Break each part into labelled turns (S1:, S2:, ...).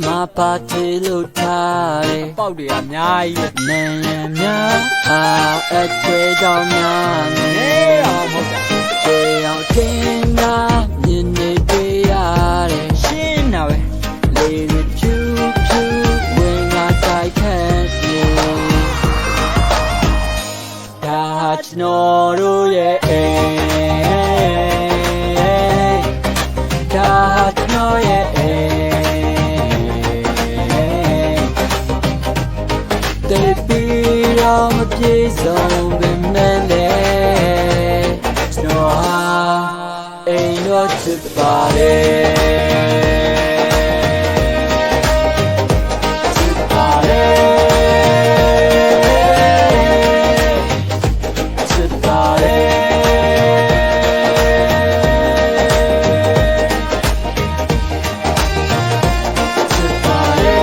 S1: My party look tired.
S2: ပေါက်တွေအများကြီးပဲ
S1: Man, a trade on me.
S2: အောင်မဟုတ်တာ
S1: They are king, in the day.
S2: ရှင်းတာပဲ
S1: Lady Choo, when I can't see. That's not yeah. That's not yeah. They beat on the place of the melee. Snow high, ain't not to body. To body. To body. To body.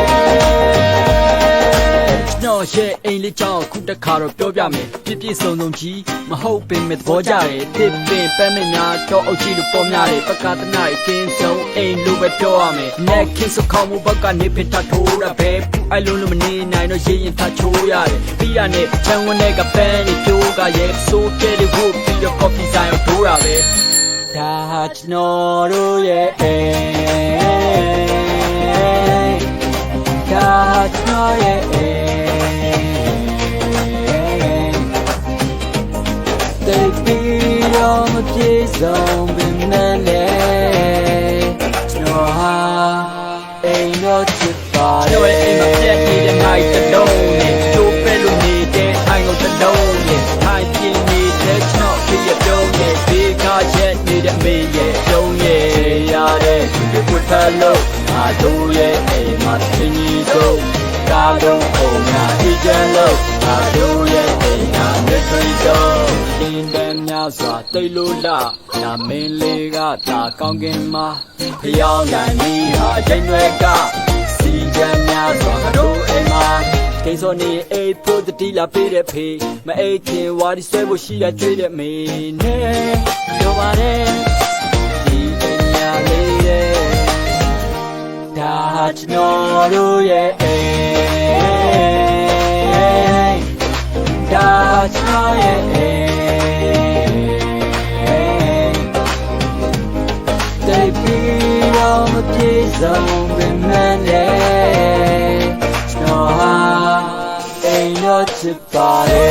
S1: ရဲ့အိမ်လေးကြောင်းခုတခါတော့ပြောပြမယ်ပြည့်ပြည့်စုံစုံကြီးမဟုတ်ပင်မဲ့သဘောကြတယ်တစ်ပင်ပန်းမများတော့အုပ်ကြီးလိုပေါ်များတယ်ပကတနာအတင်းဆုံးအိမ်လိုပဲပြောရမယ်နက်ခင်းစခေါင်းမဘက်ကနေဖိထထိုးတာပဲအဲ့လုံးလုံးမနေနိုင်တော့ရေးရင်ထချိုးရတယ်ပြီးရနဲ့ချမ်းဝန်းတဲ့ကပန်းလေးပြိုးကရဲ့ဆိုးကဲလေးဝုတ်ပြီးတော့ coffee ဆိုင်ကိုထိုးတာပဲဒါကျွန်တော်တို့ရဲ့အိမ်ဒါကျွန်တော်ရဲ့အိမ်They beat on the place on the melee. No high, ain't no tip body. No ain't no jet need a night alone. No fellow need it, I know the lonely. I feel need it, not be a donny. Big car jet need a million. Don't yeah, you put hello. I do yeah, ain't my thingy go. I don't own my hello. I do yeah, ain't my mystery go. တင်တယ်များစွာတိတ်လို့လားနာမင်းလေးကဒါကောင်းကင်မှာဖျောင်းနိုင်ပြီဟာအချိန်တွေကစီချမ်းများစွာတို့အိမ်မှာကိန်းစောနေအိတ်ဖို့တတိလာပေးတဲ့ဖေမအိတ်ခင်ဝါဒီဆွဲဖို့ရှိရကြွေးတဲ့မေနဲ့လိုပါတယ်ဒီပညာလေးရဲ့ဒါကျွန်တော်တို့ရဲ့အိမ်ဒါကျွန်တော်ရဲ့အိမ်They beat on the place on the melee. Snow high, ain't no tip body.